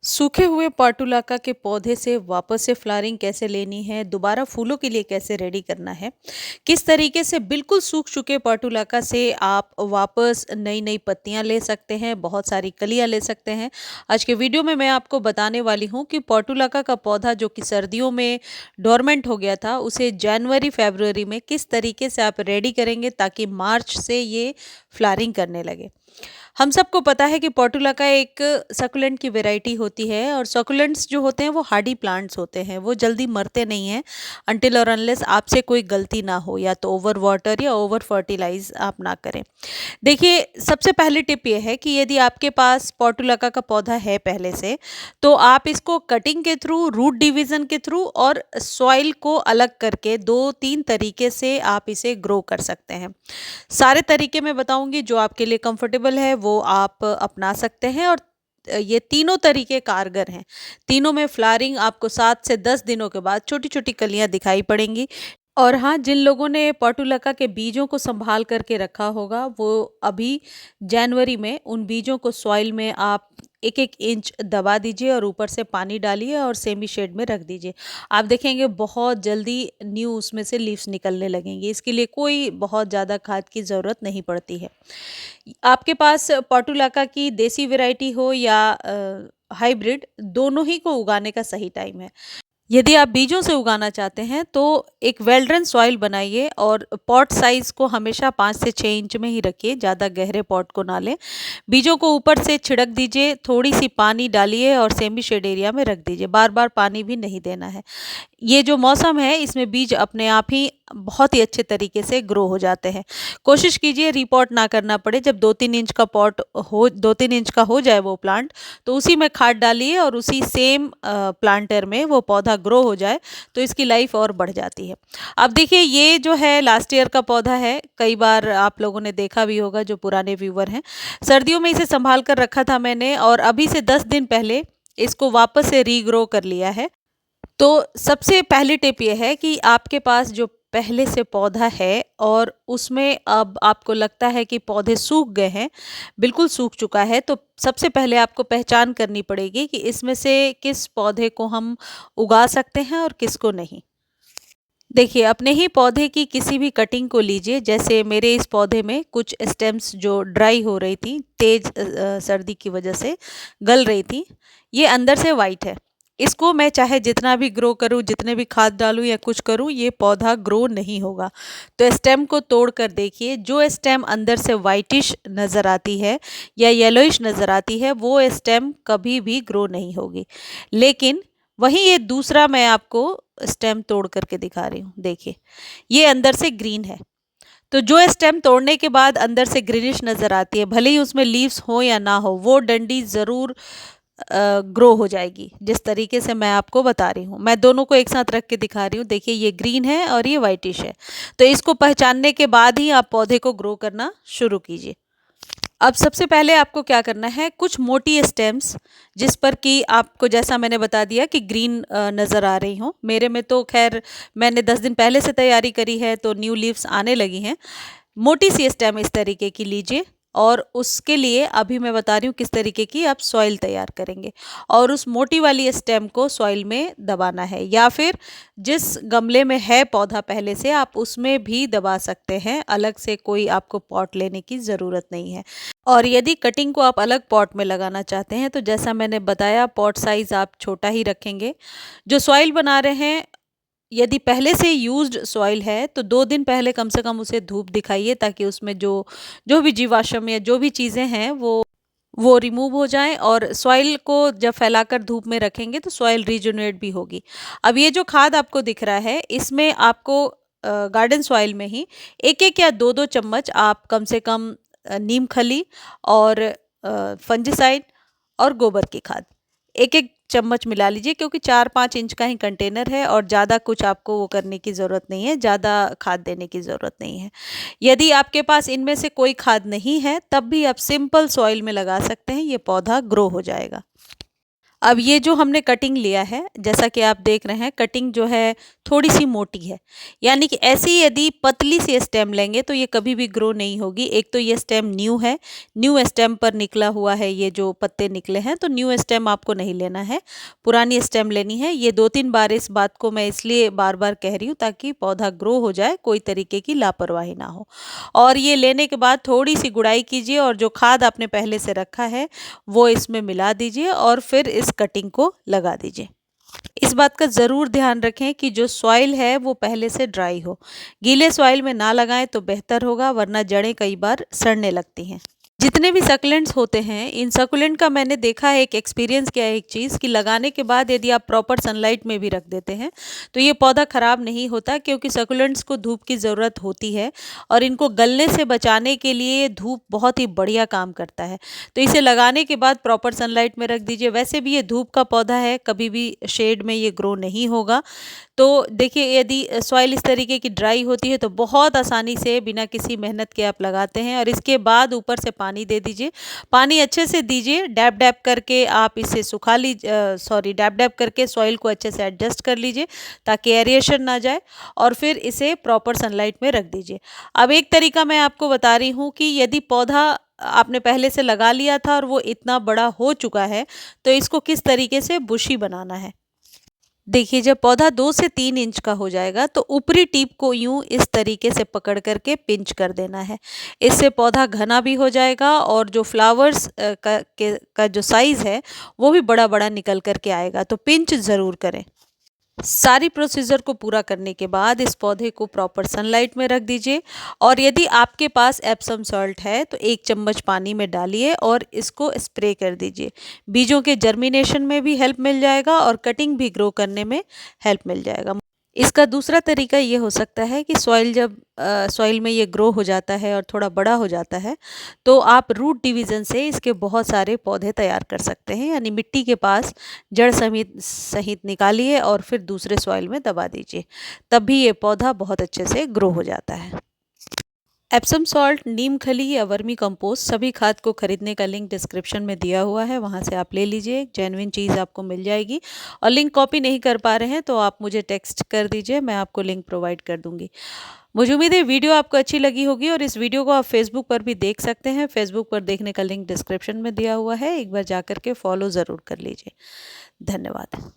सूखे हुए पाटुलाका के पौधे से वापस से फ्लावरिंग कैसे लेनी है, दोबारा फूलों के लिए कैसे रेडी करना है, किस तरीके से बिल्कुल सूख चुके पाटुलाका से आप वापस नई नई पत्तियां ले सकते हैं, बहुत सारी कलियां ले सकते हैं। आज के वीडियो में मैं आपको बताने वाली हूं कि पाटुलाका का पौधा जो कि सर्दियों में डोरमेंट हो गया था, उसे जनवरी फरवरी में किस तरीके से आप रेडी करेंगे ताकि मार्च से ये फ्लावरिंग करने लगे। हम सबको पता है कि पोर्टुलाका एक सकुलेंट की वैरायटी होती है और सकुलेंट्स जो होते हैं वो हार्डी प्लांट्स होते हैं, वो जल्दी मरते नहीं हैं अनटिल और अनलेस आपसे कोई गलती ना हो, या तो ओवर वाटर या ओवर फर्टिलाइज आप ना करें। देखिए, सबसे पहली टिप ये है कि यदि आपके पास पोर्टुलाका का पौधा है पहले से, तो आप इसको कटिंग के थ्रू, रूट डिवीजन के थ्रू और सॉइल को अलग करके दो तीन तरीके से आप इसे ग्रो कर सकते हैं। सारे तरीके मैं बताऊंगी, जो आपके लिए कंफर्टेबल है वो आप अपना सकते हैं। और ये तीनों तरीके कारगर हैं। तीनों में फ्लावरिंग आपको 7 से 10 दिनों के बाद छोटी छोटी कलियां दिखाई पड़ेंगी। और हाँ, जिन लोगों ने पोर्टुलाका के बीजों को संभाल करके रखा होगा, वो अभी जनवरी में उन बीजों को सॉइल में आप 1-1 इंच दबा दीजिए और ऊपर से पानी डालिए और सेमी शेड में रख दीजिए। आप देखेंगे बहुत जल्दी न्यू उसमें से लीव्स निकलने लगेंगी। इसके लिए कोई बहुत ज़्यादा खाद की ज़रूरत नहीं पड़ती है। आपके पास पोर्टुलाका की देसी वैरायटी हो या हाइब्रिड, दोनों ही को उगाने का सही टाइम है। यदि आप बीजों से उगाना चाहते हैं तो एक वेल ड्रेन सॉइल बनाइए और पॉट साइज को हमेशा 5 से 6 इंच में ही रखिए, ज़्यादा गहरे पॉट को ना लें। बीजों को ऊपर से छिड़क दीजिए, थोड़ी सी पानी डालिए और सेमी शेड एरिया में रख दीजिए। बार बार पानी भी नहीं देना है। ये जो मौसम है, इसमें बीज अपने आप ही बहुत ही अच्छे तरीके से ग्रो हो जाते हैं। कोशिश कीजिए रिपॉट ना करना पड़े। जब 2-3 इंच का पॉट हो, 2-3 इंच का हो जाए वो प्लांट, तो उसी में खाद डालिए और उसी सेम प्लांटर में वो पौधा ग्रो हो जाए, तो इसकी लाइफ और बढ़ जाती है। अब देखिए, ये जो है लास्ट ईयर का पौधा है, कई बार आप लोगों ने देखा भी होगा जो पुराने व्यूवर हैं। सर्दियों में इसे संभाल कर रखा था मैंने और अभी से 10 दिन पहले इसको वापस से रीग्रो कर लिया है। तो सबसे पहली टिप ये है कि आपके पास जो पहले से पौधा है और उसमें अब आपको लगता है कि पौधे सूख गए हैं, बिल्कुल सूख चुका है, तो सबसे पहले आपको पहचान करनी पड़ेगी कि इसमें से किस पौधे को हम उगा सकते हैं और किसको नहीं। देखिए, अपने ही पौधे की किसी भी कटिंग को लीजिए। जैसे मेरे इस पौधे में कुछ स्टेम्स जो ड्राई हो रही थी, तेज सर्दी की वजह से गल रही थी, ये अंदर से वाइट है। इसको मैं चाहे जितना भी ग्रो करूं, जितने भी खाद डालूं या कुछ करूं, ये पौधा ग्रो नहीं होगा। तो स्टेम को तोड़ कर देखिए, जो स्टेम अंदर से वाइटिश नज़र आती है या येलोइश नज़र आती है, वो स्टेम कभी भी ग्रो नहीं होगी। लेकिन वहीं ये दूसरा मैं आपको स्टेम तोड़ करके दिखा रही हूँ। देखिए, ये अंदर से ग्रीन है। तो जो स्टेम तोड़ने के बाद अंदर से ग्रीनिश नज़र आती है, भले ही उसमें लीव्स हो या ना हो, वो डंडी ज़रूर ग्रो हो जाएगी, जिस तरीके से मैं आपको बता रही हूँ। मैं दोनों को एक साथ रख के दिखा रही हूँ। देखिए, ये ग्रीन है और ये वाइटिश है। तो इसको पहचानने के बाद ही आप पौधे को ग्रो करना शुरू कीजिए। अब सबसे पहले आपको क्या करना है, कुछ मोटी स्टेम्स जिस पर कि आपको, जैसा मैंने बता दिया कि ग्रीन नज़र आ रही हो, मेरे में तो खैर मैंने 10 दिन पहले से तैयारी करी है तो न्यू लीव्स आने लगी हैं। मोटी सी स्टेम इस तरीके की लीजिए और उसके लिए अभी मैं बता रही हूँ किस तरीके की आप सॉइल तैयार करेंगे। और उस मोटी वाली स्टेम को सॉइल में दबाना है, या फिर जिस गमले में है पौधा पहले से, आप उसमें भी दबा सकते हैं। अलग से कोई आपको पॉट लेने की ज़रूरत नहीं है। और यदि कटिंग को आप अलग पॉट में लगाना चाहते हैं, तो जैसा मैंने बताया, पॉट साइज़ आप छोटा ही रखेंगे। जो सॉइल बना रहे हैं, यदि पहले से यूज्ड सॉइल है तो 2 दिन पहले कम से कम उसे धूप दिखाइए, ताकि उसमें जो जो भी जीवाश्म या जो भी चीज़ें हैं वो रिमूव हो जाएं। और सॉइल को जब फैलाकर धूप में रखेंगे तो सॉइल रीजनरेट भी होगी। अब ये जो खाद आपको दिख रहा है, इसमें आपको गार्डन सॉइल में ही 1-1 या 2-2 चम्मच आप कम से कम नीम खली और फंजिसाइड और गोबर की खाद 1-1 चम्मच मिला लीजिए, क्योंकि 4-5 इंच का ही कंटेनर है और ज़्यादा कुछ आपको वो करने की ज़रूरत नहीं है, ज़्यादा खाद देने की ज़रूरत नहीं है। यदि आपके पास इनमें से कोई खाद नहीं है, तब भी आप सिंपल सॉइल में लगा सकते हैं, ये पौधा ग्रो हो जाएगा। अब ये जो हमने कटिंग लिया है, जैसा कि आप देख रहे हैं, कटिंग जो है थोड़ी-सी मोटी है। यानी कि ऐसी यदि पतली-सी स्टेम लेंगे तो ये कभी भी ग्रो नहीं होगी। एक तो ये स्टेम न्यू है, न्यू स्टेम पर निकला हुआ है, ये जो पत्ते निकले हैं, तो न्यू स्टेम आपको नहीं लेना है, पुरानी स्टेम लेनी है। ये 2-3 बार इस बात को मैं इसलिए बार-बार कह रही हूँ ताकि पौधा ग्रो हो जाए, कोई तरीके की लापरवाही ना हो। और ये लेने के बाद थोड़ी-सी गुड़ाई कीजिए और जो खाद आपने पहले से रखा है, वो इसमें मिला दीजिए और फिर इस कटिंग को लगा दीजिए। इस बात का ज़रूर ध्यान रखें कि जो सॉइल है वो पहले से ड्राई हो। गीले सॉइल में ना लगाएं तो बेहतर होगा, वरना जड़ें कई बार सड़ने लगती हैं। जितने भी सक्लेंट्स होते हैं, इन सक्लेंट का मैंने देखा है, एक एक्सपीरियंस किया है एक चीज़ कि लगाने के बाद यदि आप प्रॉपर सनलाइट में भी रख देते हैं तो ये पौधा ख़राब नहीं होता, क्योंकि सक्लेंट्स को धूप की ज़रूरत होती है और इनको गलने से बचाने के लिए धूप बहुत ही बढ़िया काम करता है। तो इसे लगाने के बाद प्रॉपर सनलाइट में रख दीजिए। वैसे भी ये धूप का पौधा है, कभी भी शेड में ये ग्रो नहीं होगा। तो देखिए, यदि सॉइल इस तरीके की ड्राई होती है तो बहुत आसानी से बिना किसी मेहनत के आप लगाते हैं। और इसके बाद ऊपर से पानी दे दीजिए, पानी अच्छे से दीजिए, डैब डैब करके आप इसे सुखा लीजिए, सॉरी, डैब डैब करके सॉइल को अच्छे से एडजस्ट कर लीजिए ताकि एरिएशन ना जाए, और फिर इसे प्रॉपर सनलाइट में रख दीजिए। अब एक तरीका मैं आपको बता रही हूँ कि यदि पौधा आपने पहले से लगा लिया था और वो इतना बड़ा हो चुका है तो इसको किस तरीके से बुशी बनाना है। देखिए, जब पौधा 2 से 3 इंच का हो जाएगा तो ऊपरी टिप को यूं इस तरीके से पकड़ करके पिंच कर देना है। इससे पौधा घना भी हो जाएगा और जो फ्लावर्स का जो साइज़ है वो भी बड़ा बड़ा निकल करके आएगा। तो पिंच ज़रूर करें। सारी प्रोसीजर को पूरा करने के बाद इस पौधे को प्रॉपर सनलाइट में रख दीजिए, और यदि आपके पास एप्सम सॉल्ट है तो 1 चम्मच पानी में डालिए और इसको स्प्रे कर दीजिए। बीजों के जर्मिनेशन में भी हेल्प मिल जाएगा और कटिंग भी ग्रो करने में हेल्प मिल जाएगा। इसका दूसरा तरीका ये हो सकता है कि सॉइल में ये ग्रो हो जाता है और थोड़ा बड़ा हो जाता है, तो आप रूट डिवीज़न से इसके बहुत सारे पौधे तैयार कर सकते हैं। यानी मिट्टी के पास जड़ सहित सहित निकालिए और फिर दूसरे सॉइल में दबा दीजिए, तब भी ये पौधा बहुत अच्छे से ग्रो हो जाता है। एप्सम सॉल्ट, नीम खली या वर्मी कंपोस्ट, सभी खाद को खरीदने का लिंक डिस्क्रिप्शन में दिया हुआ है, वहां से आप ले लीजिए, जेन्युइन चीज़ आपको मिल जाएगी। और लिंक कॉपी नहीं कर पा रहे हैं तो आप मुझे टेक्स्ट कर दीजिए, मैं आपको लिंक प्रोवाइड कर दूंगी। मुझे उम्मीद है वीडियो आपको अच्छी लगी होगी, और इस वीडियो को आप फेसबुक पर भी देख सकते हैं। फेसबुक पर देखने का लिंक डिस्क्रिप्शन में दिया हुआ है, एक बार जा कर के फॉलो ज़रूर कर लीजिए। धन्यवाद।